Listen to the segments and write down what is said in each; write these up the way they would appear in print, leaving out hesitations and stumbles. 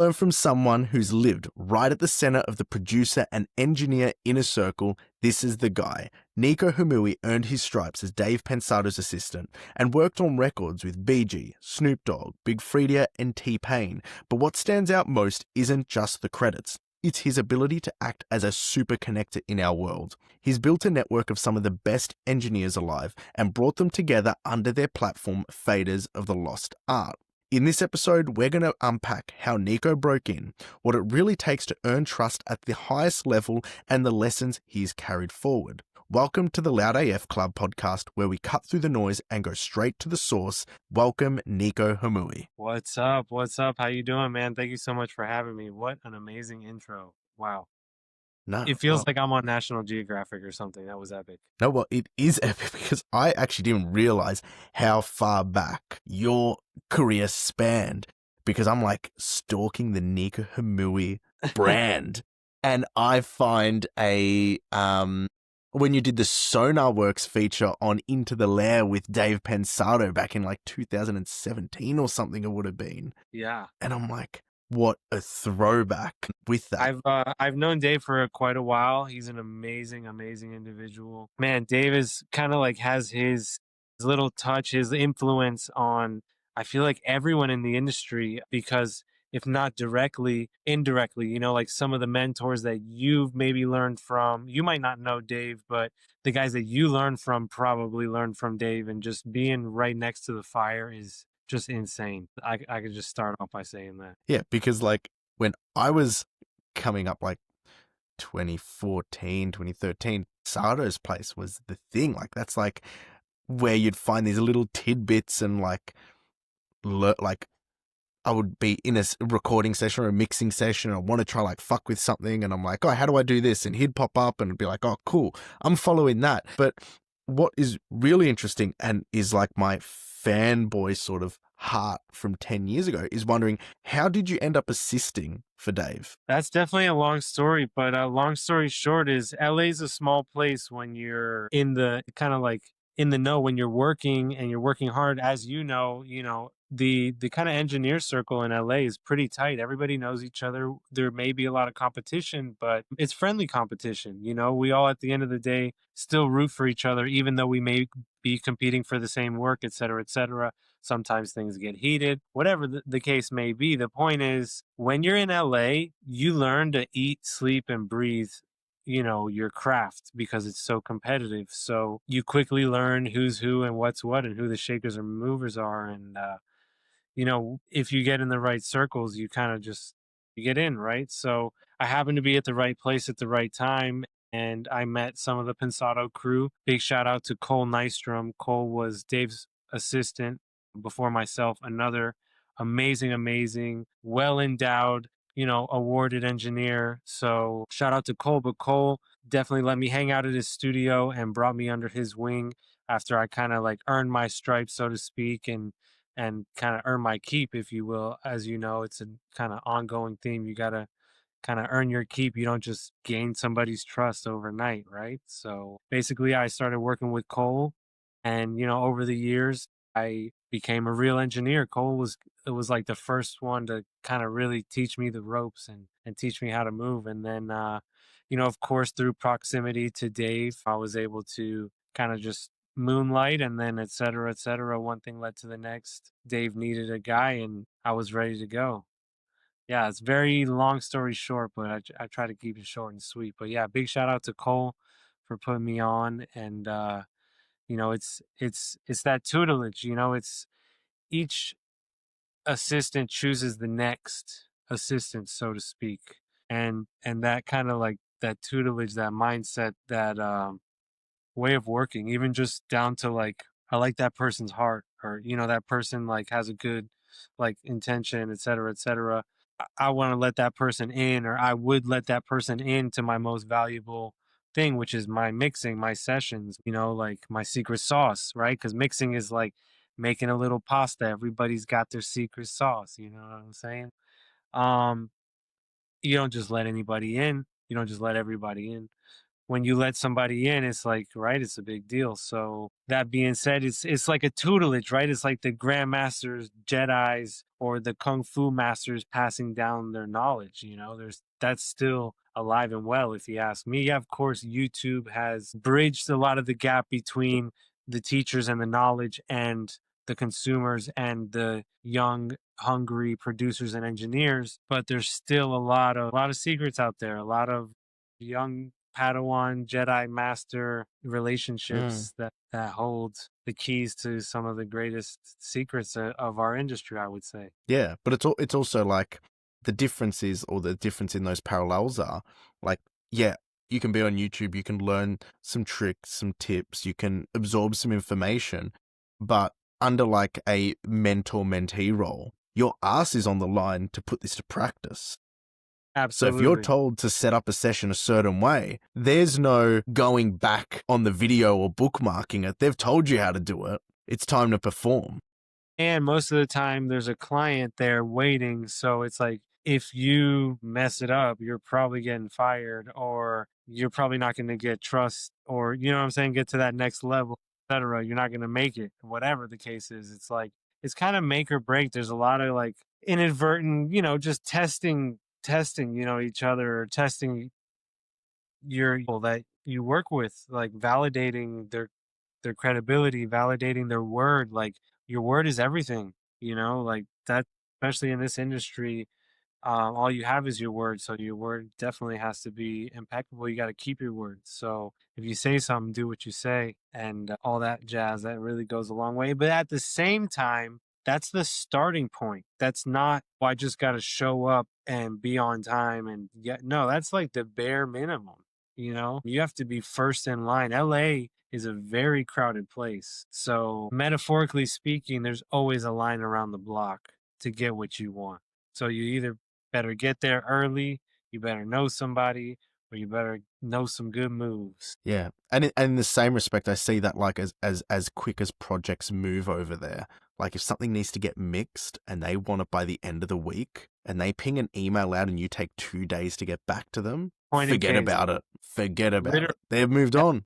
Learn from someone who's lived right at the center of the producer and engineer inner circle. This is the guy. Nico Hamui earned his stripes as Dave Pensado's assistant and worked on records with BG, Snoop Dogg, Big Freedia, and T-Pain. But what stands out most isn't just the credits. It's his ability to act as a super connector in our world. He's built a network of some of the best engineers alive and brought them together under their platform, Faders of the Lost Art. In this episode, we're going to unpack how Nico broke in, what it really takes to earn trust at the highest level, and the lessons he's carried forward. Welcome to the Loud AF Club podcast, where we cut through the noise and go straight to the source. Welcome, Nico Hamui. What's up? What's up? How you doing, man? Thank you so much for having me. What an amazing intro. Wow. No, It feels like I'm on National Geographic or something. That was epic. well, it is epic because I actually didn't realize how far back your career spanned, because I'm like stalking the Nico Hamui brand. And I find when you did the Sonar Works feature on Into the Lair with Dave Pensado back in like 2017 or something, it would have been. Yeah. And I'm like, what a throwback with that. I've known Dave for quite a while. He's an amazing, amazing individual. Man, Dave is kind of like has his little touch, his influence on, I feel like everyone in the industry, because if not directly, indirectly, like some of the mentors that you've maybe learned from, you might not know Dave, but the guys that you learn from probably learned from Dave, and just being right next to the fire is just insane. I could just start off by saying that. Yeah, because like when I was coming up, like 2014, 2013, Sardo's place was the thing. Like that's like where you'd find these little tidbits and like I would be in a recording session or a mixing session, and I want to try like fuck with something, and I'm like, oh, how do I do this? And he'd pop up and be like, oh, cool, I'm following that. But what is really interesting and is like my fanboy sort of heart from 10 years ago is wondering, how did you end up assisting for Dave? That's definitely a long story, but long story short is LA's a small place when you're in the kind of like in the know, when you're working and you're working hard. As the kind of engineer circle in LA is pretty tight. Everybody knows each other. There may be a lot of competition, but it's friendly competition. We all at the end of the day still root for each other, even though we may be competing for the same work, et cetera, et cetera. Sometimes things get heated, whatever the case may be. The point is, when you're in LA, you learn to eat, sleep, and breathe, your craft, because it's so competitive. So you quickly learn who's who and what's what and who the shakers and movers are. And, if you get in the right circles, you kind of just, you get in, right? So I happened to be at the right place at the right time. And I met some of the Pensado crew. Big shout out to Cole Nystrom. Cole was Dave's assistant before myself, another amazing, amazing, well endowed, awarded engineer. So shout out to Cole. But Cole definitely let me hang out at his studio and brought me under his wing after I kind of like earned my stripes, so to speak, and kind of earn my keep, if you will. As you know, it's a kind of ongoing theme. You got to kind of earn your keep. You don't just gain somebody's trust overnight, right? So basically, I started working with Cole, and over the years, I became a real engineer. It was like the first one to kind of really teach me the ropes and teach me how to move. And then, of course, through proximity to Dave, I was able to kind of just moonlight, and then et cetera, et cetera. One thing led to the next. Dave needed a guy, and I was ready to go. Yeah, it's very long story short, but I try to keep it short and sweet. But yeah, big shout out to Cole for putting me on. And it's that tutelage. It's each assistant chooses the next assistant, so to speak, and that kind of like that tutelage, that mindset, that way of working, even just down to like, I like that person's heart, or that person like has a good like intention, et cetera, et cetera. I want to let that person in, or I would let that person into my most valuable thing, which is my mixing, my sessions, like my secret sauce, right? Because mixing is like making a little pasta. Everybody's got their secret sauce, you know what I'm saying? Um, you don't just let anybody in. You don't just let everybody in. when you let somebody in, it's like, right, it's a big deal. So that being said, it's like a tutelage, right? It's like the grandmasters, Jedis, or the kung fu masters passing down their knowledge. There's that's still alive and well, if you ask me. Yeah, of course, YouTube has bridged a lot of the gap between the teachers and the knowledge and the consumers and the young hungry producers and engineers, but there's still a lot of secrets out there, a lot of young Padawan Jedi master Mm. relationships that hold the keys to some of the greatest secrets of our industry, I would say. Yeah, but it's also like the difference is, or the difference in those parallels are, like, yeah, you can be on YouTube, you can learn some tricks, some tips, you can absorb some information, but under like a mentor-mentee role, your ass is on the line to put this to practice. So if you're Absolutely. told to set up a session a certain way, there's no going back on the video or bookmarking it. They've told you how to do it. It's time to perform. And most of the time, there's a client there waiting. So it's like, if you mess it up, you're probably getting fired, or you're probably not going to get trust, or, you know what I'm saying, get to that next level, etc. You're not going to make it, whatever the case is. It's like, it's kind of make or break. There's a lot of like inadvertent, just testing, each other, or testing your people that you work with, like validating their credibility, validating their word. Like, your word is everything, like that, especially in this industry. All you have is your word. So your word definitely has to be impeccable. You got to keep your word. So if you say something, do what you say, and all that jazz, that really goes a long way. But at the same time, that's the starting point. That's not, oh, I just got to show up and be on time. And yeah, no, that's like the bare minimum. You have to be first in line. LA is a very crowded place. So, metaphorically speaking, there's always a line around the block to get what you want. So, you either better get there early, you better know somebody, or you better know some good moves. Yeah, and in the same respect, I see that like as quick as projects move over there. Like if something needs to get mixed and they want it by the end of the week, and they ping an email out and you take 2 days to get back to them, Point in forget case. about it. Forget about Literally, it. They've moved on.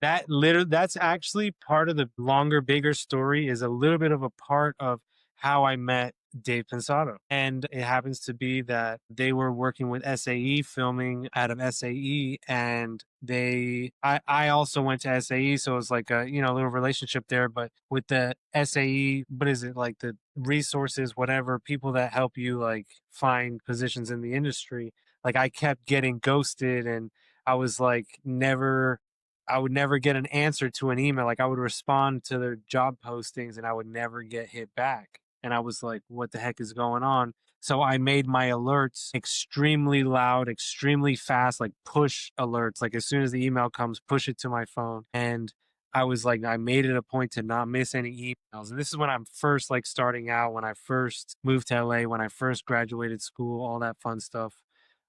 that's actually part of the longer, bigger story, is a little bit of a part of how I met Dave Pensado. And it happens to be that they were working with SAE, filming out of SAE, and I also went to SAE, so it was like a, little relationship there. But with the SAE, what is it, like the resources, whatever, people that help you like find positions in the industry, like I kept getting ghosted, and I was like, I would never get an answer to an email. Like I would respond to their job postings and I would never get hit back. And I was like, what the heck is going on? So I made my alerts extremely loud, extremely fast, like push alerts. Like as soon as the email comes, push it to my phone. And I was like, I made it a point to not miss any emails. And this is when I'm first like starting out, when I first moved to LA, when I first graduated school, all that fun stuff.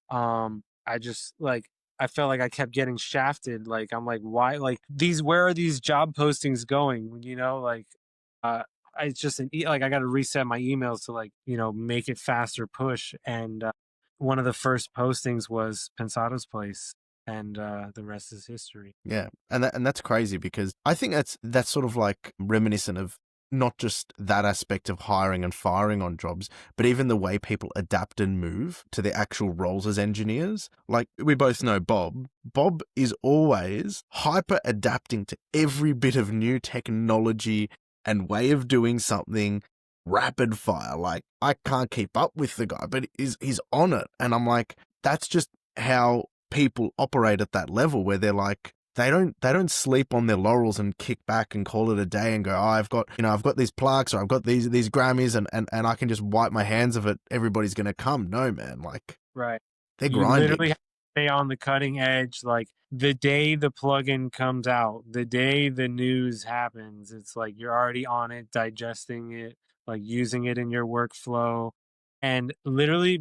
I just like, I felt like I kept getting shafted. Like I'm like, why? Like where are these job postings going? Like, uh, it's just like I got to reset my emails to like make it faster push. And one of the first postings was Pensado's place, and the rest is history. Yeah, and that's crazy because I think that's sort of like reminiscent of not just that aspect of hiring and firing on jobs, but even the way people adapt and move to their actual roles as engineers. Like we both know Bob. Bob is always hyper adapting to every bit of new technology and way of doing something rapid fire. Like I can't keep up with the guy, but he's on it. And I'm like, that's just how people operate at that level where they're like, they don't sleep on their laurels and kick back and call it a day and go, oh, I've got these plaques or I've got these Grammys and I can just wipe my hands of it. Everybody's gonna come. No, man. Like Right. they're You grinding. literally have to stay on the cutting edge. Like the day the plugin comes out, the day the news happens, it's like you're already on it, digesting it, like using it in your workflow. And literally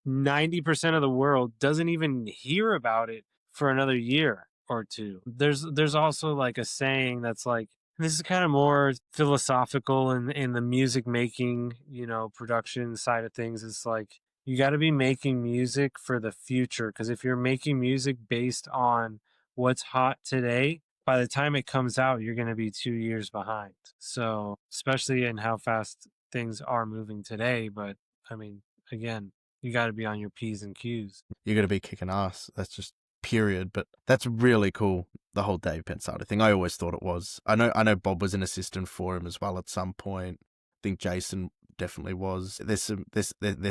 90% of the world doesn't even hear about it for another year or two. There's also like a saying that's like, this is kind of more philosophical in the music making, production side of things. It's like, you got to be making music for the future, because if you're making music based on what's hot today, by the time it comes out, you're going to be 2 years behind. So, especially in how fast things are moving today. But I mean, again, you got to be on your P's and Q's. You're going to be kicking ass. That's just period. But that's really cool. The whole Dave Pensado thing. I always thought it was. I know Bob was an assistant for him as well at some point. I think Jason definitely was. There's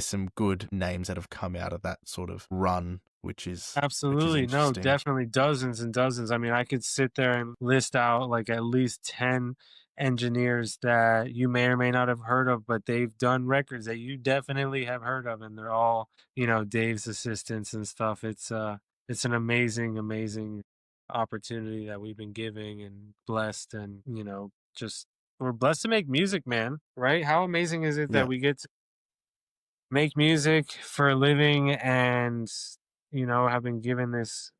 some good names that have come out of that sort of run, which is Absolutely. No, interesting. definitely dozens and dozens. I mean, I could sit there and list out like at least 10 engineers that you may or may not have heard of, but they've done records that you definitely have heard of, and they're all, Dave's assistants and stuff. It's an amazing, amazing opportunity that we've been giving and blessed, and just we're blessed to make music, man, right? How amazing is it Yeah, that we get to make music for a living, and have been given this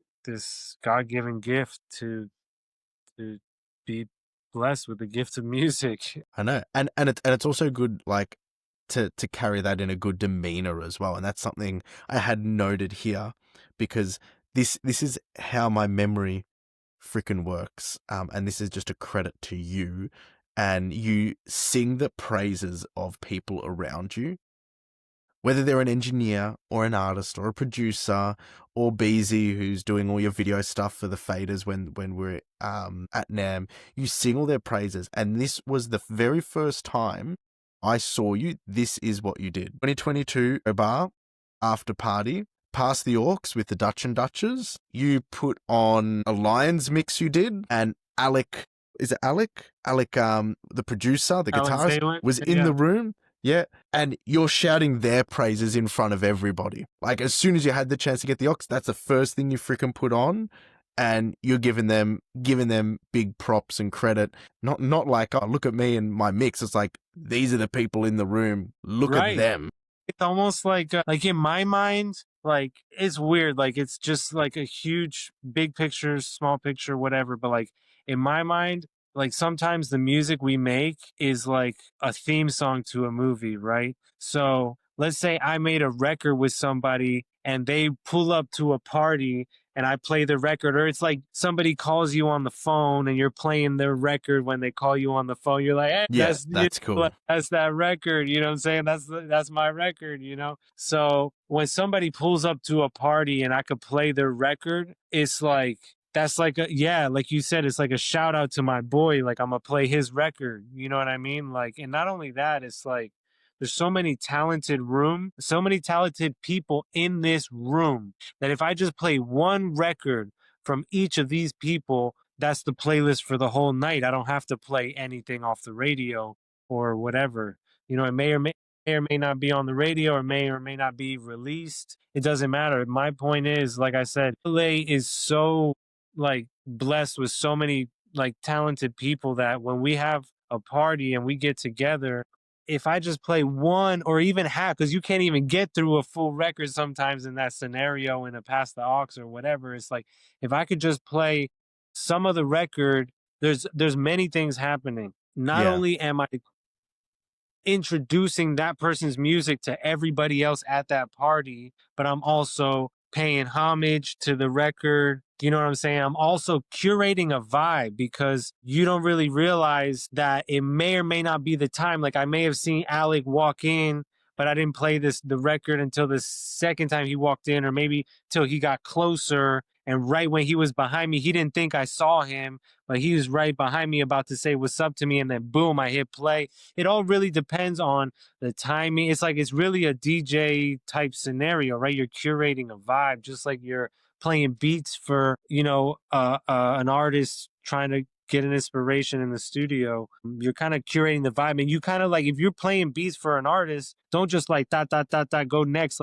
God-given gift to be blessed with the gift of music. I know, and it's also good, like, to carry that in a good demeanor as well, and that's something I had noted here, because this is how my memory freaking works, and this is just a credit to you, and you sing the praises of people around you, whether they're an engineer or an artist or a producer or Beezy who's doing all your video stuff for the faders when we're at NAM, you sing all their praises. And this was the very first time I saw you. This is what you did. 2022 bar after party. Past the Orcs with the Dutch and Dutches. You put on a Lions mix you did, and Alec, is it Alec? Alec, the producer, the Alan guitarist, Saylor, was in yeah. the room. Yeah. And you're shouting their praises in front of everybody. Like, as soon as you had the chance to get the Ox, that's the first thing you freaking put on. And you're giving them big props and credit. Not like, oh, look at me and my mix. It's like, these are the people in the room. Look at Right. them. It's almost like in my mind, like it's weird. Like it's just like a huge, big picture, small picture, whatever. But like in my mind, like sometimes the music we make is like a theme song to a movie, right? So let's say I made a record with somebody and they pull up to a party and I play the record, or it's like somebody calls you on the phone and you're playing their record when they call you on the phone. You're like, hey, Yeah, that's cool. that's that record. You know what I'm saying? That's my record. So when somebody pulls up to a party and I could play their record, it's like that's like like you said, it's like a shout out to my boy. Like I'm gonna play his record. You know what I mean? Like, and not only that, it's like there's so many talented people in this room that if I just play one record from each of these people, that's the playlist for the whole night. I don't have to play anything off the radio or whatever. It may not be on the radio, or may not be released. It doesn't matter. My point is, like I said, LA is so like blessed with so many like talented people that when we have a party and we get together, if I just play one or even half, because you can't even get through a full record sometimes in that scenario in a Pass the Aux or whatever. It's like if I could just play some of the record, there's many things happening. Not Yeah. only am I introducing that person's music to everybody else at that party, but I'm also paying homage to the record. You know what I'm saying? I'm also curating a vibe, because you don't really realize that it may or may not be the time. Like I may have seen Alec walk in, but I didn't play the record until the second time he walked in, or maybe till he got closer. And right when he was behind me, he didn't think I saw him, but he was right behind me about to say what's up to me. And then boom, I hit play. It all really depends on the timing. It's really a DJ type scenario, right? You're curating a vibe, just like you're playing beats for, an artist trying to get an inspiration in the studio. You're kind of curating the vibe, and you kind of like, if you're playing beats for an artist, don't just like dot dot dot dot go next.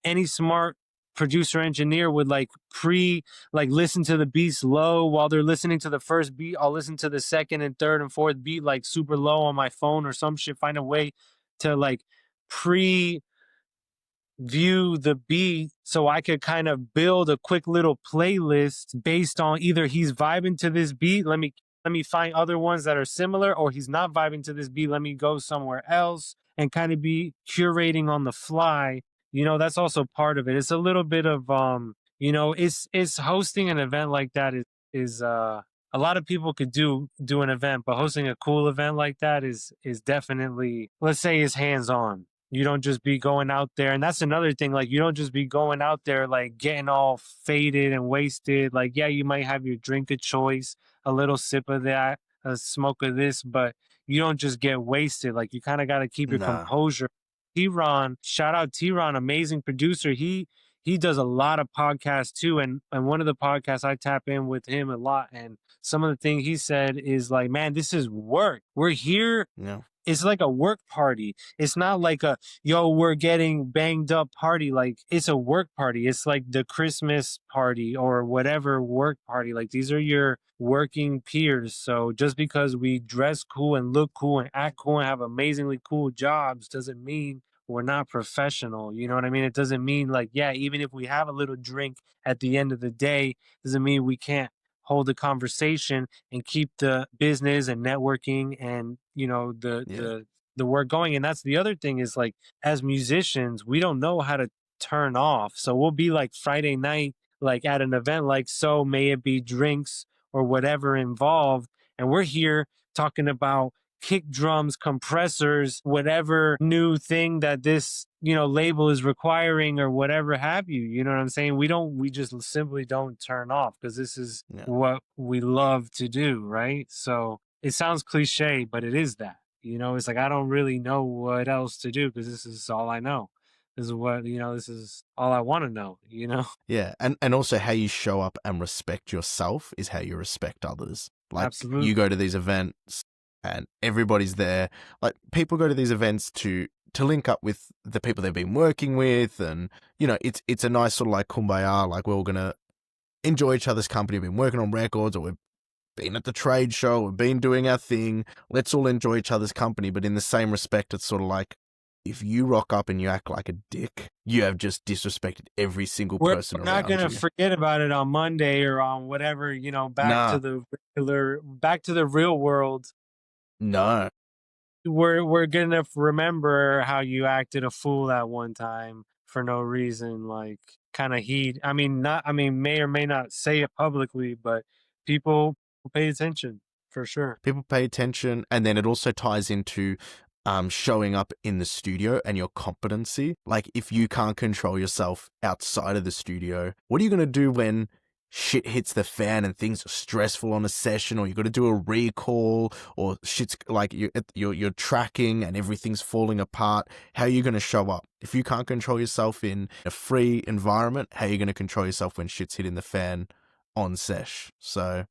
Any smart producer engineer would like listen to the beats low while they're listening to the first beat. I'll listen to the second and third and fourth beat like super low on my phone or some shit. Find a way to like pre view the beat so I could kind of build a quick little playlist based on either he's vibing to this beat. Let me find other ones that are similar, or he's not vibing to this beat. Let me go somewhere else and kind of be curating on the fly. That's also part of it. It's a little bit of It's hosting an event like that is a lot of people could do an event, but hosting a cool event like that is definitely, let's say, is hands on. You don't just be going out there, and that's another thing. Like, you don't just be going out there like getting all faded and wasted. Like, yeah, you might have your drink of choice, a little sip of that, a smoke of this, but you don't just get wasted. Like, you kind of got to keep your Nah. composure. T-Ron, shout out T-Ron, amazing producer. He does a lot of podcasts too, and one of the podcasts I tap in with him a lot, and some of the things he said is like, man, this is work. We're here. Yeah. It's like a work party. It's not like a, yo, we're getting banged up party. Like, it's a work party. It's like the Christmas party or whatever work party. Like, these are your working peers. So just because we dress cool and look cool and act cool and have amazingly cool jobs doesn't mean we're not professional. You know what I mean? It doesn't mean, like, yeah, even if we have a little drink at the end of the day, doesn't mean we can't hold a conversation and keep the business and networking and, the Yeah. the work going. And that's the other thing, is like, as musicians, we don't know how to turn off. So we'll be like Friday night, like at an event, like, so may it be drinks or whatever involved, and we're here talking about kick drums, compressors, whatever new thing that this, label is requiring or whatever have you. You know what I'm saying? We just simply don't turn off, because this is Yeah. what we love to do, right? So it sounds cliche, but it is that. It's like, I don't really know what else to do, because this is all I know. This is what, this is all I want to know. Yeah, and also how you show up and respect yourself is how you respect others. Like, Absolutely. you go to these events and everybody's there. Like, people go to these events to link up with the people they've been working with, and it's a nice sort of like kumbaya. Like, we're all gonna enjoy each other's company. We've been working on records, or we've been at the trade show, we've been doing our thing. Let's all enjoy each other's company. But in the same respect, it's sort of like, if you rock up and you act like a dick, you have just disrespected every single We're person not around gonna you. forget about it on Monday or on whatever, Nah, back to the real world. no. We're gonna remember how you acted a fool that one time for no reason, like, kind of heat. I mean, not. I mean, may or may not say it publicly, but people pay attention for sure. People pay attention, and then it also ties into showing up in the studio and your competency. Like, if you can't control yourself outside of the studio, what are you going to do when shit hits the fan and things are stressful on a session, or you got to do a recall, or shit's like you're tracking and everything's falling apart? How are you going to show up if you can't control yourself in a free environment? How are you going to control yourself when shit's hitting the fan on sesh? So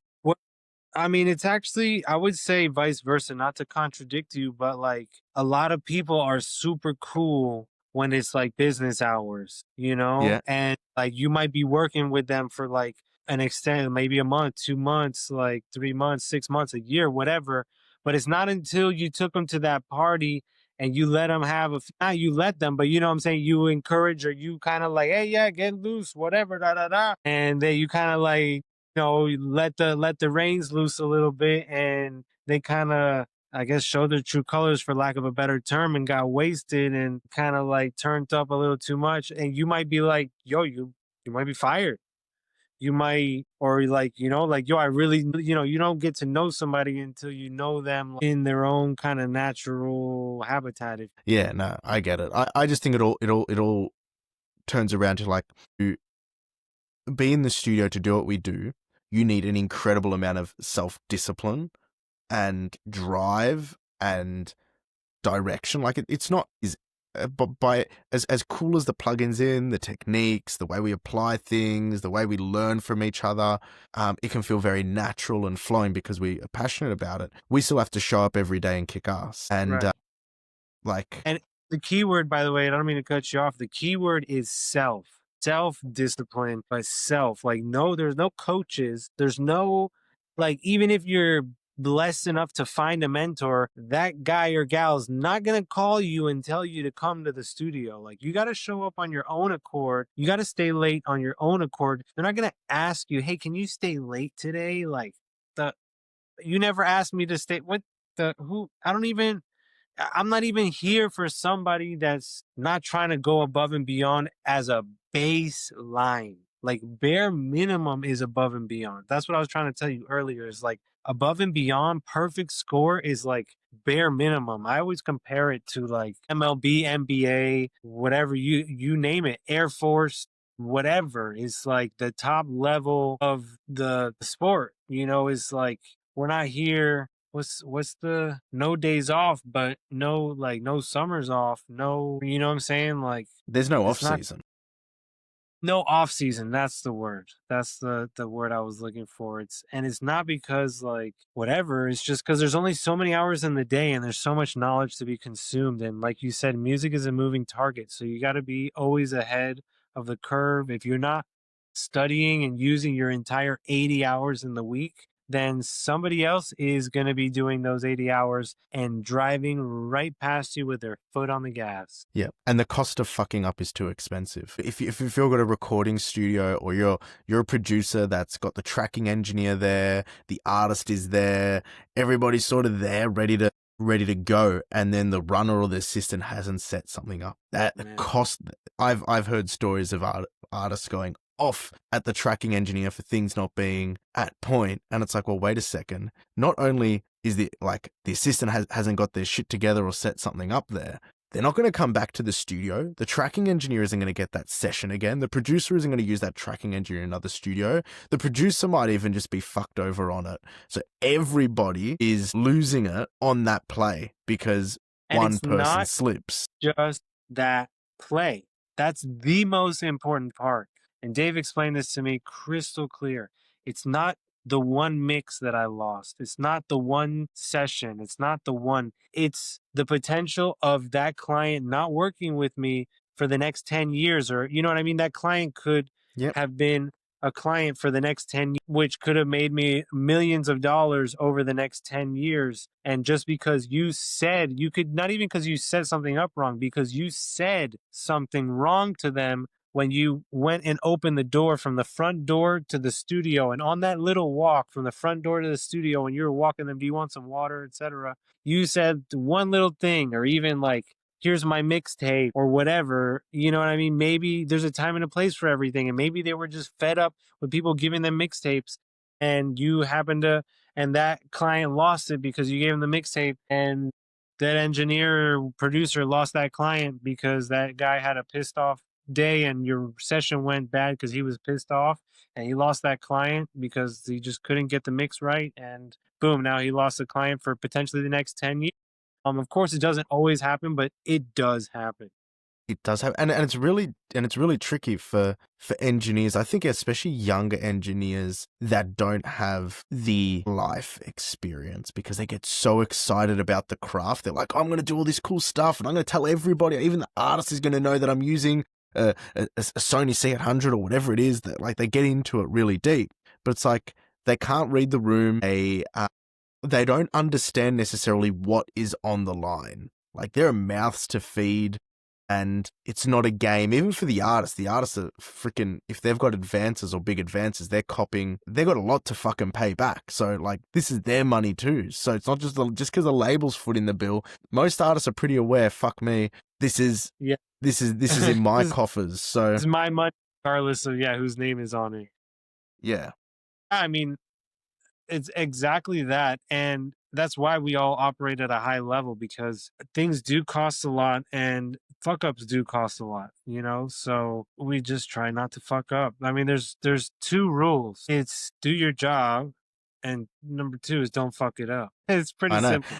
I mean, it's actually, I would say vice versa, not to contradict you, but like, a lot of people are super cool when it's like business hours, yeah, and like, you might be working with them for like an extent, maybe a month, 2 months, like 3 months, 6 months, a year, whatever. But it's not until you took them to that party and you let them have not you let them, but you know what I'm saying? You encourage, or you kind of like, hey, yeah, get loose, whatever, da da da. And then you kind of like, let the reins loose a little bit, and they kind of, I guess, show their true colors, for lack of a better term, and got wasted and kind of like turned up a little too much. And you might be like, yo, you might be fired. You might, or like, like, yo, I really, you don't get to know somebody until you know them in their own kind of natural habitat. yeah. No, I get it. I just think it all turns around to, like, to be in the studio to do what we do. You need an incredible amount of self-discipline and drive and direction. Like, it's not is but by as cool as the plugins in the techniques, the way we apply things, the way we learn from each other, it can feel very natural and flowing because we are passionate about it. We still have to show up every day and kick ass, and Right. like, And the keyword, by the way, I don't mean to cut you off. The keyword is self discipline, but self. Like, no, there's no coaches. There's no, like, even if you're blessed enough to find a mentor, that guy or gal is not going to call you and tell you to come to the studio. Like, you got to show up on your own accord. You got to stay late on your own accord. They're not going to ask you, hey, can you stay late today? Like, you never asked me to stay. What who? I don't even. I'm not even here for somebody that's not trying to go above and beyond as a baseline. Like bare minimum is above and beyond. That's what I was trying to tell you earlier, is like above and beyond perfect score is like bare minimum. I always compare it to like MLB, NBA, whatever you name it, Air Force, whatever is like the top level of the sport, is like we're not here. What's the no days off, but no summers off. No, you know what I'm saying? Like There's no off it's not season. no off season. That's the word. That's the word I was looking for. It's not because like whatever. It's just because there's only so many hours in the day, and there's so much knowledge to be consumed. And like you said, music is a moving target, so you got to be always ahead of the curve. If you're not studying and using your entire 80 hours in the week, then somebody else is going to be doing those 80 hours and driving right past you with their foot on the gas. Yeah, and the cost of fucking up is too expensive. If you've got a recording studio, or you're a producer that's got the tracking engineer there, the artist is there, everybody's sort of there, ready to go, and then the runner or the assistant hasn't set something up. That the cost. I've heard stories of artists going off at the tracking engineer for things not being at point, and it's like, well, wait a second. Not only is the assistant hasn't got their shit together or set something up there, they're not going to come back to the studio. The tracking engineer isn't going to get that session again. The producer isn't going to use that tracking engineer in another studio. The producer might even just be fucked over on it. So everybody is losing it on that play because And one it's person not slips. just that play. That's the most important part. And Dave explained this to me crystal clear. It's not the one mix that I lost. It's not the one session. It's the potential of that client not working with me for the next 10 years. Or, you know what I mean? That client could Yep. have been a client for the next 10 years, which could have made me millions of dollars over the next 10 years. And just because you could not even because you set something up wrong, because you said something wrong to them when you went and opened the door from the front door to the studio, and on that little walk from the front door to the studio, when you were walking them, do you want some water, etc., you said one little thing, or even like, here's my mixtape or whatever. You know what I mean? Maybe there's a time and a place for everything, and maybe they were just fed up with people giving them mixtapes, and you happened to, and that client lost it because you gave them the mixtape, and that engineer or producer lost that client because that guy had a pissed off day, and your session went bad because he was pissed off, and he lost that client because he just couldn't get the mix right, and boom, now he lost a client for potentially the next 10 years. Of course it doesn't always happen, but it does happen. It does have, and it's really tricky for engineers. I think especially younger engineers that don't have the life experience, because they get so excited about the craft. They're like, I'm going to do all this cool stuff, and I'm going to tell everybody. Even the artist is going to know that I'm using a Sony C800 or whatever it is. That like they get into it really deep, but it's like they can't read the room. They don't understand necessarily what is on the line. Like there are mouths to feed, and it's not a game. Even for the artists are freaking, if they've got advances or big advances, they've got a lot to fucking pay back. So like this is their money too. So it's not just because the label's foot in the bill. Most artists are pretty aware, fuck me, this is in my coffers. So it's my money regardless of whose name is on it. Yeah. I mean, it's exactly that. And that's why we all operate at a high level, because things do cost a lot and fuck ups do cost a lot, So we just try not to fuck up. I mean, there's two rules. It's do your job, and number two is don't fuck it up. It's pretty I know. simple.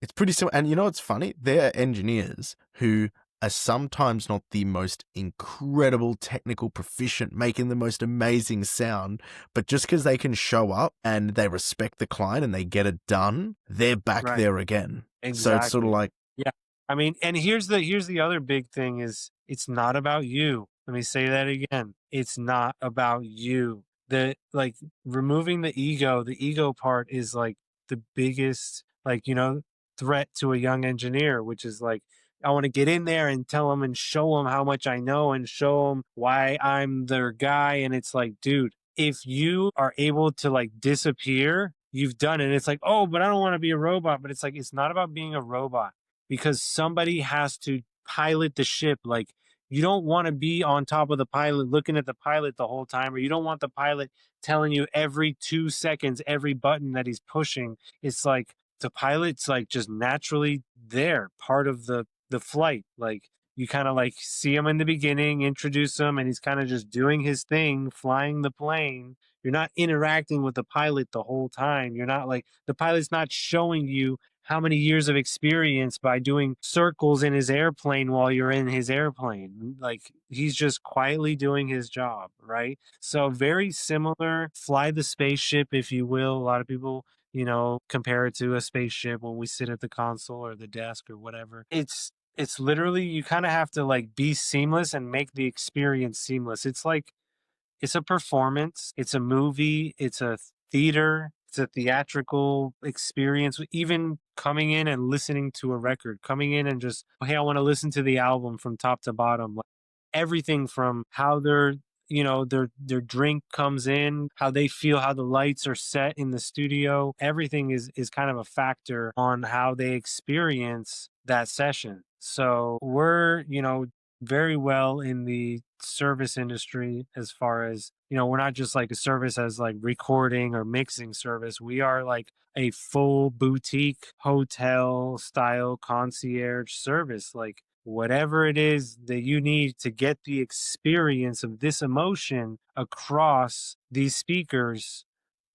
It's pretty simple. And you know what's funny? There are engineers who are sometimes not the most incredible technical proficient, making the most amazing sound, but just because they can show up and they respect the client and they get it done, they're back Right. there again. Exactly. So it's sort of like, yeah. I mean, and here's the other big thing is it's not about you. Let me say that again. It's not about you. Like removing the ego part is like the biggest, like, threat to a young engineer, which is like, I want to get in there and tell them and show them how much I know and show them why I'm their guy. And it's like, dude, if you are able to like disappear, you've done it. It's like, oh, but I don't want to be a robot. But it's like, it's not about being a robot, because somebody has to pilot the ship. Like you don't want to be on top of the pilot looking at the pilot the whole time, or you don't want the pilot telling you every 2 seconds every button that he's pushing. It's like the pilot's like just naturally there, part of the flight. Like you kind of like see him in the beginning, introduce him, and he's kind of just doing his thing, flying the plane. You're not interacting with the pilot the whole time. You're not like the pilot's not showing you how many years of experience by doing circles in his airplane while you're in his airplane. Like he's just quietly doing his job, right? So very similar, fly the spaceship, if you will. A lot of people, compare it to a spaceship when we sit at the console or the desk or whatever. It's literally you kind of have to like be seamless and make the experience seamless. It's like it's a performance, it's a movie, it's a theater, it's a theatrical experience. Even coming in and listening to a record, coming in and just, hey, I want to listen to the album from top to bottom. Like everything from how their drink comes in, how they feel, how the lights are set in the studio. Everything is kind of a factor on how they experience that session. So we're, very well in the service industry as far as, we're not just like a service as like recording or mixing service. We are like a full boutique hotel style concierge service. Like whatever it is that you need to get the experience of this emotion across these speakers,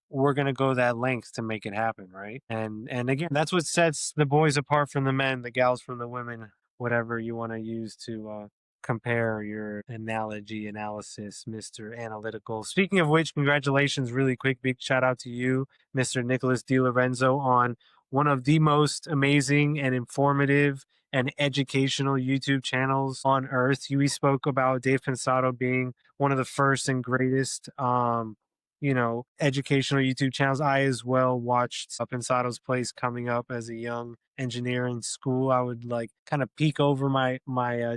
we're going to go that length to make it happen, right? And again, that's what sets the boys apart from the men, the gals from the women, whatever you want to use to compare your analogy analysis, Mr. Analytical. Speaking of which, congratulations, really quick, big shout out to you, Mr. Nicholas DiLorenzo, on one of the most amazing and informative and educational YouTube channels on earth. We spoke about Dave Pensado being one of the first and greatest educational YouTube channels. I as well watched Up Pensado's Place coming up as a young engineer in school. I would like kind of peek over my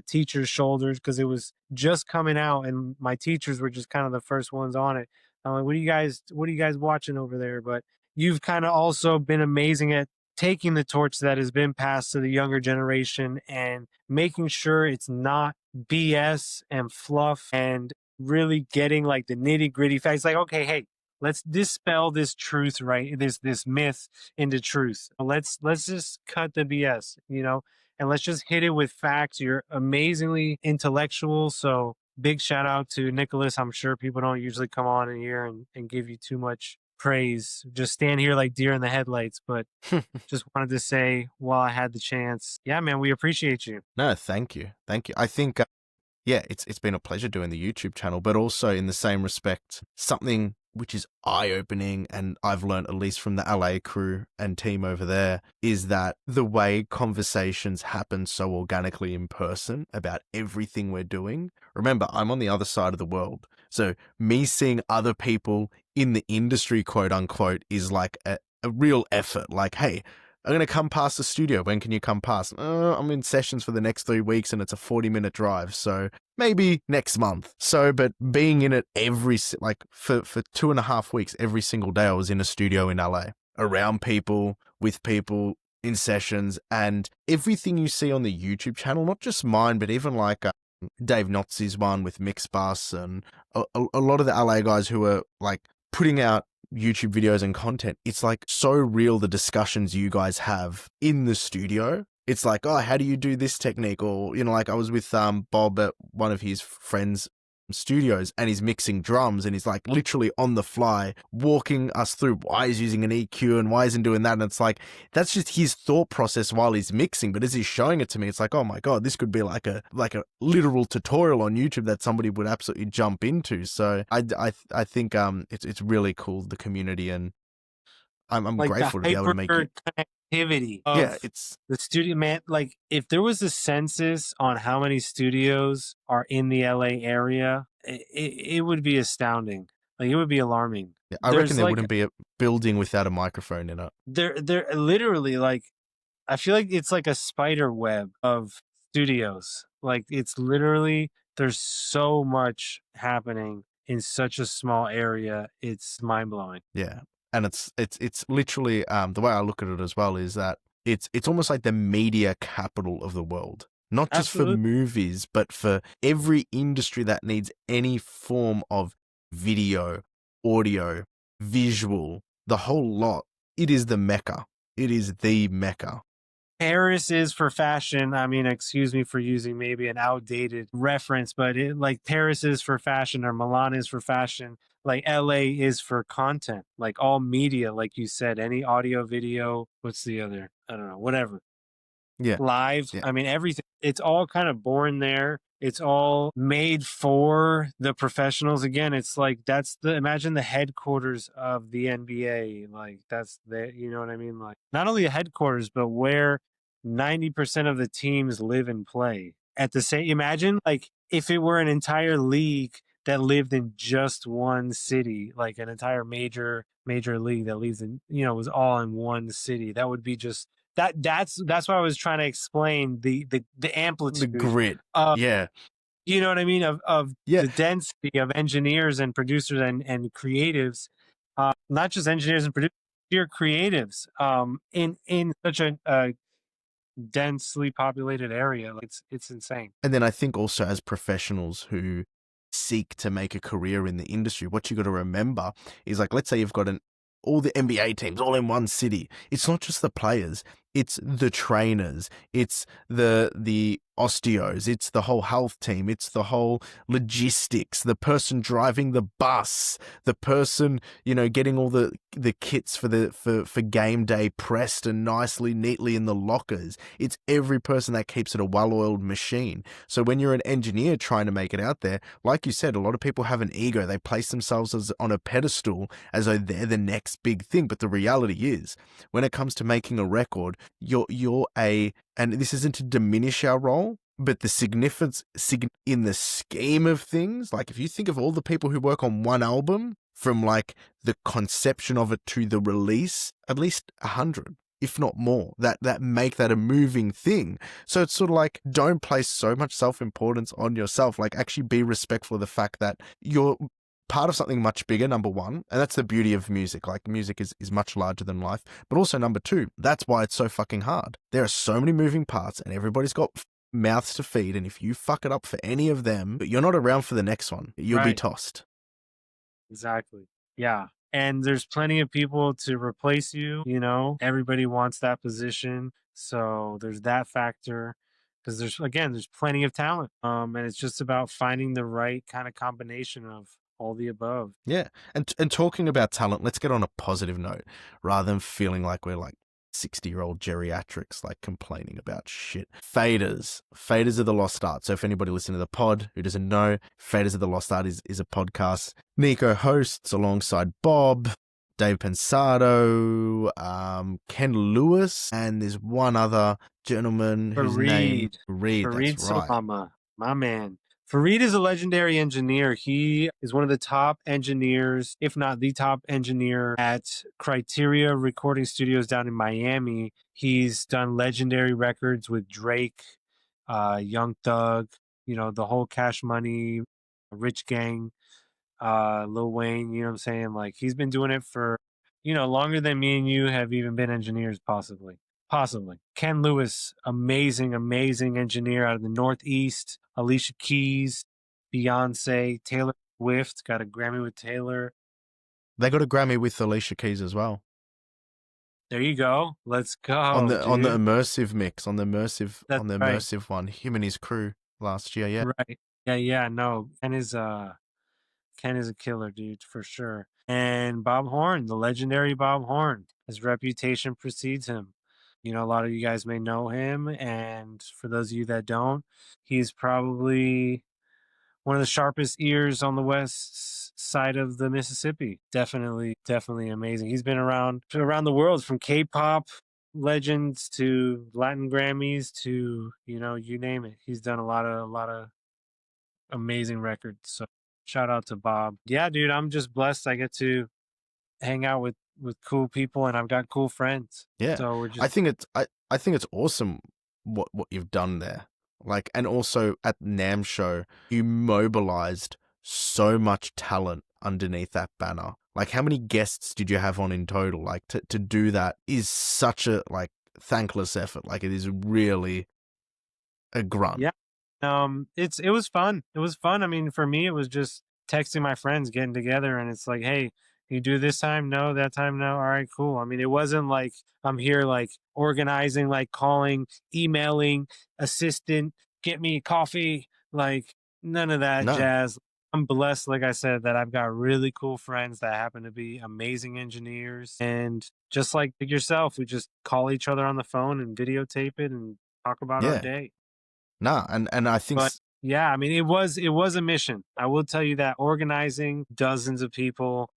teacher's shoulders because it was just coming out, and my teachers were just kind of the first ones on it. I'm like, what are you guys watching over there? But you've kind of also been amazing at taking the torch that has been passed to the younger generation and making sure it's not BS and fluff and really getting like the nitty gritty facts. Like, okay, hey, let's dispel this truth, right? This myth into truth. Let's just cut the BS, and let's just hit it with facts. You're amazingly intellectual, so big shout out to Nicholas. I'm sure people don't usually come on in here and give you too much praise. Just stand here like deer in the headlights, but just wanted to say while I had the chance, yeah, man, we appreciate you. No, thank you. Thank you. I think yeah, it's been a pleasure doing the YouTube channel, but also in the same respect, something which is eye-opening, and I've learned at least from the LA crew and team over there, is that the way conversations happen so organically in person about everything we're doing. Remember, I'm on the other side of the world. So me seeing other people in the industry, quote unquote, is like a real effort. Like, hey, I'm going to come past the studio. When can you come past? I'm in sessions for the next 3 weeks and it's a 40-minute drive. So maybe next month. So, but being in it for 2.5 weeks, every single day I was in a studio in LA, around people, with people, in sessions, and everything you see on the YouTube channel, not just mine, but even like Dave Knotzi's one with Mixbus and a lot of the LA guys who are like putting out YouTube videos and content. It's like so real, the discussions you guys have in the studio. It's like, oh, how do you do this technique? Or, like I was with Bob at one of his friends' studios and he's mixing drums and he's like literally on the fly walking us through why he's using an EQ and why isn't doing that. And it's like, that's just his thought process while he's mixing. But as he's showing it to me, it's like, oh my God, this could be like a literal tutorial on YouTube that somebody would absolutely jump into. So I think it's really cool, the community, and I'm Like grateful the to be able to make it. connectivity Yeah, of it's the studio, man. Like if there was a census on how many studios are in the LA area, it would be astounding. Like it would be alarming. yeah, I reckon There's there like wouldn't be a building without a microphone in it. they're literally like I feel like it's like a spider web of studios. Like it's literally there's so much happening in such a small area. It's mind blowing. Yeah. And it's literally the way I look at it as well is that it's almost like the media capital of the world. not just for Absolutely. movies, but for every industry that needs any form of video, audio, visual, the whole lot. It is the mecca. It is the mecca. Paris is for fashion. I mean, excuse me for using maybe an outdated reference, but like Paris is for fashion or Milan is for fashion. Like LA is for content, like all media, like you said, any audio, video. What's the other? I don't know, whatever. Yeah, Live. yeah. I mean, everything. It's all kind of born there. It's all made for the professionals. Again, it's like imagine the headquarters of the NBA. Like that's you know what I mean? Like not only the headquarters, but where 90% of the teams live and play. At the same, imagine like if it were an entire league that lived in just one city, like an entire major league that lives in, was all in one city. That would be just that's what I was trying to explain, the The amplitude grit. of, Yeah. you know what I mean, of Yeah. the density of engineers and producers and creatives, not just engineers and producers, you're creatives, in such a densely populated area. Like it's insane. And then I think also as professionals who seek to make a career in the industry, what you got to remember is like, let's say you've got all the NBA teams all in one city. It's not just the players, it's the trainers, it's the osteos, it's the whole health team, it's the whole logistics, the person driving the bus, the person, getting all the kits for game day pressed and nicely, neatly in the lockers. It's every person that keeps it a well-oiled machine. So when you're an engineer trying to make it out there, like you said, a lot of people have an ego. They place themselves on a pedestal as though they're the next big thing. But the reality is, when it comes to making a record, and this isn't to diminish our role, but the significance in the scheme of things, like if you think of all the people who work on one album, from like the conception of it to the release, at least 100, if not more, that make that a moving thing. So it's sort of like, don't place so much self-importance on yourself. Like, actually be respectful of the fact that you're part of something much bigger, number one, and that's the beauty of music. Like, music is much larger than life. But also, number two, that's why it's so fucking hard. There are so many moving parts, and everybody's got mouths to feed, and if you fuck it up for any of them, you're not around for the next one. You'll be Right. tossed. Exactly. Yeah. And there's plenty of people to replace you, everybody wants that position. So there's that factor, because there's plenty of talent. And it's just about finding the right kind of combination of all the above. Yeah. And talking about talent, let's get on a positive note rather than feeling like we're like 60-year-old geriatrics, like complaining about shit. Faders are the Lost Art. So if anybody listening to the pod who doesn't know, Faders of the Lost Art is a podcast Nico hosts alongside Bob, Dave Pensado, Ken Lewis, and there's one other gentleman whose name Reed. Fareed That's right. Salama, my man. Fareed is a legendary engineer. He is one of the top engineers, if not the top engineer, at Criteria Recording Studios down in Miami. He's done legendary records with Drake, Young Thug, the whole Cash Money, Rich Gang, Lil Wayne, you know what I'm saying? Like, he's been doing it for, longer than me and you have even been engineers, possibly. Possibly. Ken Lewis, amazing, amazing engineer out of the Northeast. Alicia Keys, Beyonce, Taylor Swift, got a Grammy with Taylor. They got a Grammy with Alicia Keys as well. There you go. Let's go, on the dude. immersive mix, on the immersive Right. one, him and his crew last year. Yeah. Right. Yeah. No, Ken is a killer, dude, for sure. And Bob Horn, the legendary Bob Horn, his reputation precedes him. A lot of you guys may know him, and for those of you that don't, he's probably one of the sharpest ears on the west side of the Mississippi. Definitely amazing. He's been around the world, from K-pop legends to Latin Grammys to, you name it. He's done a lot of amazing records. So shout out to Bob. Yeah, dude, I'm just blessed I get to hang out with cool people, and I've got cool friends. Yeah. So we're just I think it's awesome what you've done there. Like, and also at NAMM show, you mobilized so much talent underneath that banner. Like, how many guests did you have on in total? Like, to do that is such a like thankless effort. Like, it is really a grunt. Yeah. It was fun. It was fun. I mean, for me, it was just texting my friends, getting together, and it's like, hey, you do this time? No, that time? No. All right, cool. I mean, it wasn't like I'm here like organizing, like calling, emailing, assistant, get me coffee, like none of that No. jazz. I'm blessed, like I said, that I've got really cool friends that happen to be amazing engineers. And just like yourself, we just call each other on the phone and videotape it and talk about our Yeah. day. No. And I think But yeah, I mean, it was a mission. I will tell you that organizing dozens of people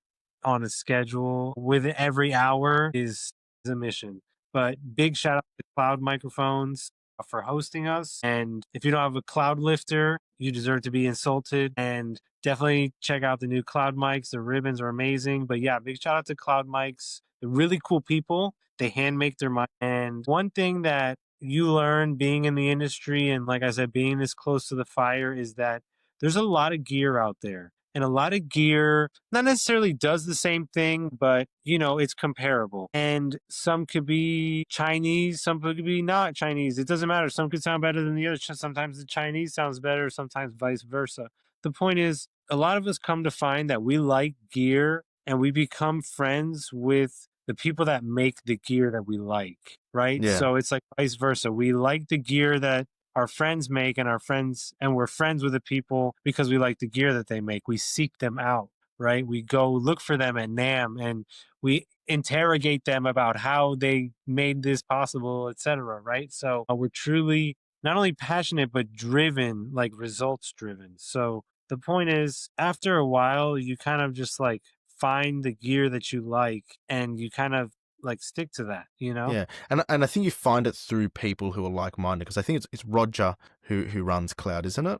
on a schedule with every hour is a mission. But big shout out to Cloud Microphones for hosting us. And if you don't have a cloud lifter, you deserve to be insulted. And definitely check out the new Cloud mics. The ribbons are amazing. But yeah, big shout out to Cloud mics. They're really cool people. They hand make their mic. And one thing that you learn being in the industry and like I said, being this close to the fire is that there's a lot of gear out there. And a lot of gear not necessarily does the same thing, but it's comparable. And some could be Chinese, some could be not Chinese. It doesn't matter. Some could sound better than the other. Sometimes the Chinese sounds better, sometimes vice versa. The point is, a lot of us come to find that we like gear and we become friends with the people that make the gear that we like, right? yeah. So it's like vice versa. We like the gear that our friends make and we're friends with the people because we like the gear that they make. We seek them out, right? We go look for them at NAM and we interrogate them about how they made this possible, etc. Right? So we're truly not only passionate but driven, like results driven. So the point is, after a while, you kind of just like find the gear that you like and you kind of like stick to that, you know? Yeah, and I think you find it through people who are like minded because I think it's Roger who runs Cloud, isn't it?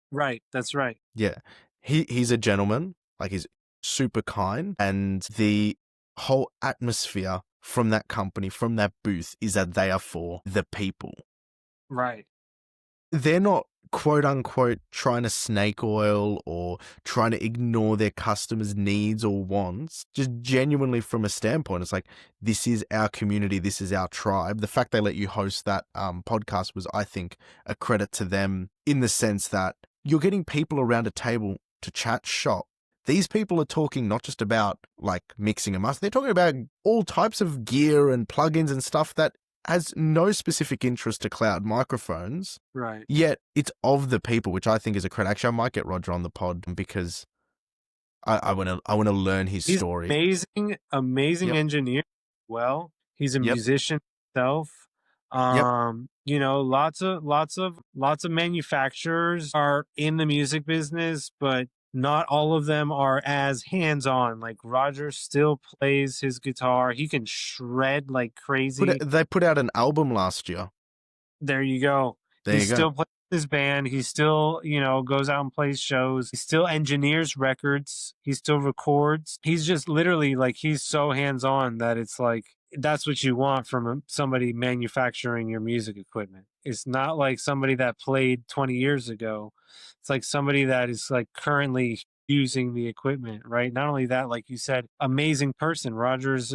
Right. That's right. Yeah, he's a gentleman, like he's super kind, and the whole atmosphere from that company, from that booth, is that they are for the people. Right. They're not quote unquote trying to snake oil or trying to ignore their customers' needs or wants. Just genuinely from a standpoint, it's like, this is our community, this is our tribe. The fact they let you host that podcast was, I think, a credit to them in the sense that you're getting people around a table to chat shop. These people are talking not just about like mixing and mastering, they're talking about all types of gear and plugins and stuff that has no specific interest to Cloud microphones. Right. Yet it's of the people, which I think is a credit. Actually, I might get Roger on the pod because I want to learn his He's story. amazing Yep. engineer. Well, he's a Yep. musician himself. Yep. Lots of manufacturers are in the music business, but not all of them are as hands-on. Like Roger still plays his guitar. He can shred like crazy. They put out an album last year. There you go. There He you go. still plays his band. He still, goes out and plays shows. He still engineers records. He still records. He's just literally like, he's so hands on that it's like, that's what you want from somebody manufacturing your music equipment. It's not like somebody that played 20 years ago. It's like somebody that is like currently using the equipment, right? Not only that, like you said, amazing person. Rogers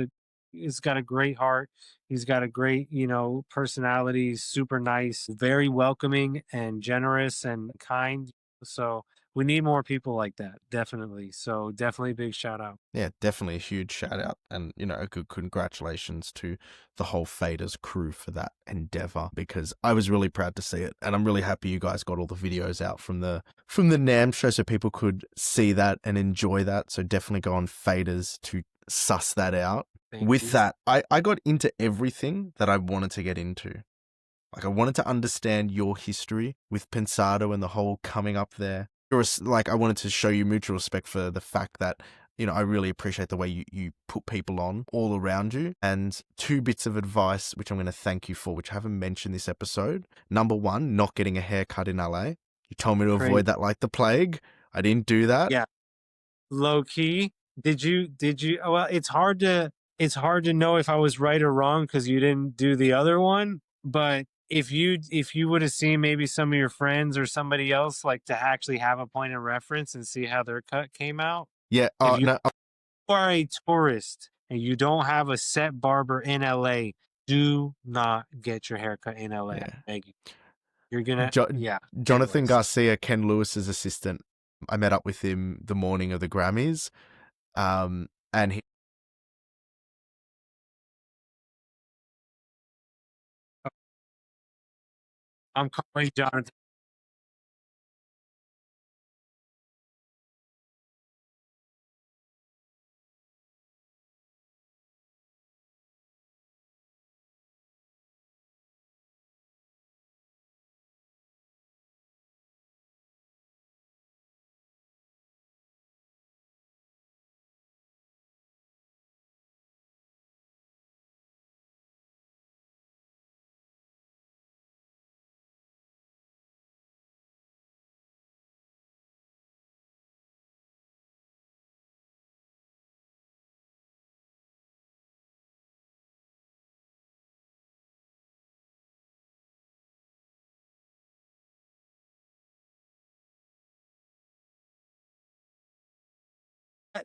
has got a great heart. He's got a great, personality. He's super nice, very welcoming and generous and kind. So we need more people like that, definitely. So definitely big shout out. Yeah, definitely a huge shout out and, a good congratulations to the whole Faders crew for that endeavor because I was really proud to see it. And I'm really happy you guys got all the videos out from the NAMM show so people could see that and enjoy that. So definitely go on Faders to suss that out. Thank With you. that, I got into everything that I wanted to get into. Like I wanted to understand your history with Pensado and the whole coming up there. Like I wanted to show you mutual respect for the fact that, I really appreciate the way you put people on all around you. And 2 bits of advice, which I'm going to thank you for, which I haven't mentioned this episode. Number 1, not getting a haircut in LA. You told me to Crazy. avoid that like the plague. I didn't do that. Yeah. Low key. Did you, well, it's hard to know if I was right or wrong because you didn't do the other one. But if you would have seen maybe some of your friends or somebody else like to actually have a point of reference and see how their cut came out. Yeah. If you No. are a tourist and you don't have a set barber in LA, do not get your haircut in LA. Yeah. Thank you. You're gonna, Jo- yeah. Jonathan Anyways, Garcia, Ken Lewis's assistant. I met up with him the morning of the Grammys, and he, I'm calling Jonathan.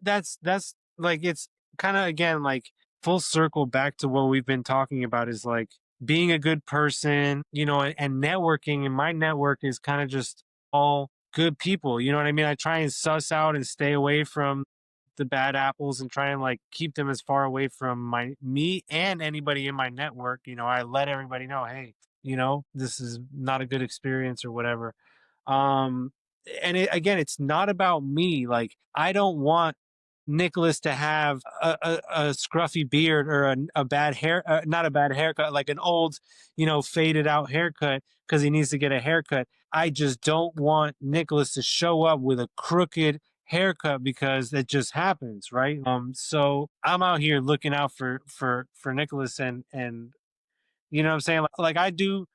That's like, it's kind of, again, like, full circle back to what we've been talking about, is like being a good person, and networking. And my network is kind of just all good people. You know what I mean? I try and suss out and stay away from the bad apples, and try and like keep them as far away from me and anybody in my network. I let everybody know, hey, this is not a good experience or whatever. Um, and it's not about me. Like, I don't want Nicholas to have a scruffy beard, or a bad hair, not a bad haircut, like an old, faded out haircut, because he needs to get a haircut. I just don't want Nicholas to show up with a crooked haircut, because it just happens, right? So I'm out here looking out for Nicholas, and you know what I'm saying? Like I do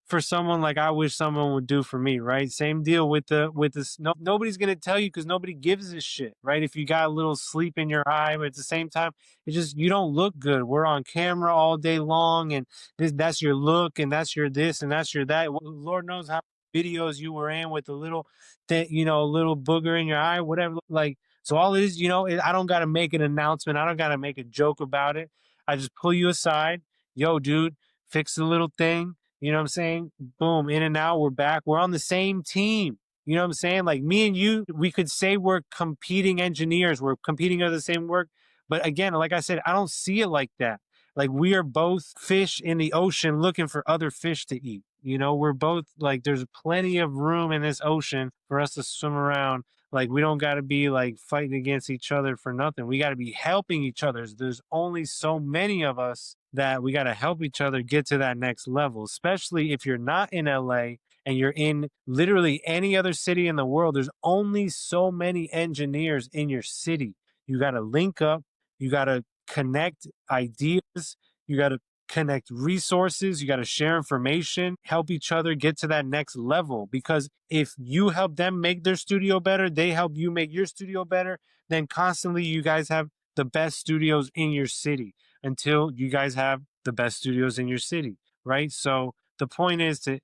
for someone, like I wish someone would do for me, right? Same deal with this. No, nobody's gonna tell you, because nobody gives a shit, right? If you got a little sleep in your eye, but at the same time, it's just, you don't look good. We're on camera all day long, and that's your look, and that's your this, and that's your that. Lord knows how videos you were in with a little that, a little booger in your eye, whatever. Like, so all it is, I don't gotta make an announcement. I don't gotta make a joke about it. I just pull you aside. Yo, dude, fix the little thing. You know what I'm saying? Boom, in and out. We're back. We're on the same team. You know what I'm saying? Like, me and you, we could say we're competing engineers. We're competing on the same work. But again, like I said, I don't see it like that. Like, we are both fish in the ocean looking for other fish to eat. We're both like, there's plenty of room in this ocean for us to swim around. Like, we don't got to be like fighting against each other for nothing. We got to be helping each other. There's only so many of us that we got to help each other get to that next level, especially if you're not in LA and you're in literally any other city in the world. There's only so many engineers in your city. You got to link up, you got to connect ideas, you got to connect resources, you got to share information, help each other get to that next level. Because if you help them make their studio better, they help you make your studio better, then constantly you guys have the best studios in your city, until you guys have the best studios in your city, right? So the point is to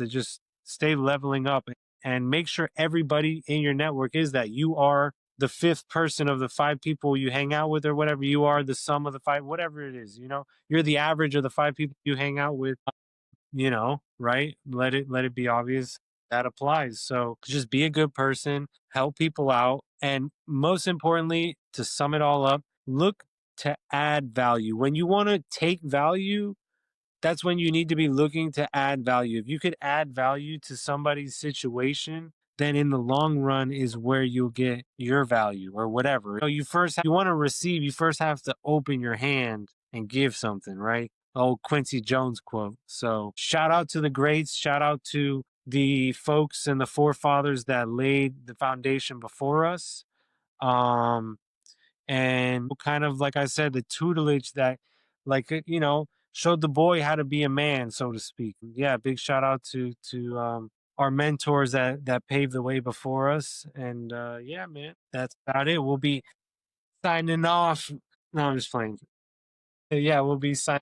just stay leveling up, and make sure everybody in your network is that you are the fifth person of the five people you hang out with, or whatever. You are the sum of the five, whatever it is. You're the average of the five people you hang out with. Right? Let it be obvious that applies. So just be a good person, help people out, and most importantly, to sum it all up, look to add value. When you want to take value, that's when you need to be looking to add value. If you could add value to somebody's situation, then in the long run is where you'll get your value, or whatever. You want to receive, you first have to open your hand and give something, right? Old Quincy Jones quote. So shout out to the greats, shout out to the folks and the forefathers that laid the foundation before us. Um, and kind of, like I said, the tutelage that, like, showed the boy how to be a man, so to speak. Yeah, big shout out to our mentors that paved the way before us. And yeah, man, that's about it. We'll be signing off. No, I'm just playing. Yeah, we'll be signing.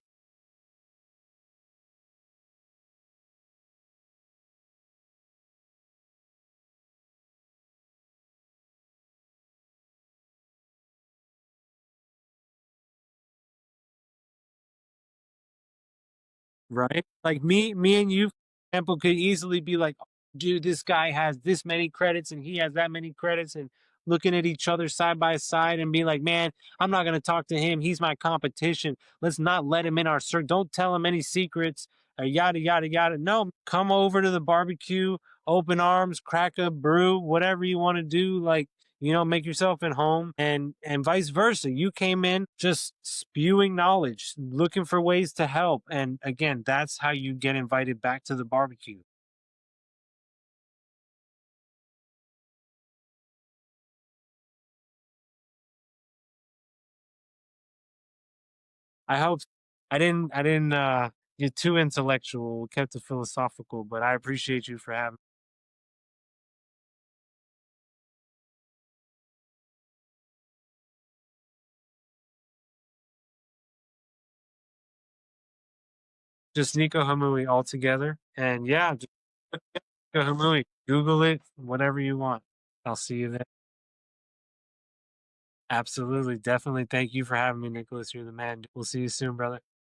Right, like me and you example could easily be like, dude, this guy has this many credits and he has that many credits, and looking at each other side by side and be like, man, I'm not going to talk to him. He's my competition. Let's not let him in our circle. Don't tell him any secrets, yada, yada, yada. No, come over to the barbecue, open arms, crack a brew, whatever you want to do. Like, make yourself at home, and vice versa. You came in just spewing knowledge, looking for ways to help. And again, that's how you get invited back to the barbecue. I hope I didn't get too intellectual, kept it philosophical, but I appreciate you for having just Nico Hamui altogether. And yeah, just Nico Hamui. Google it, whatever you want. I'll see you there. Absolutely. Definitely. Thank you for having me, Nicholas. You're the man. We'll see you soon, brother.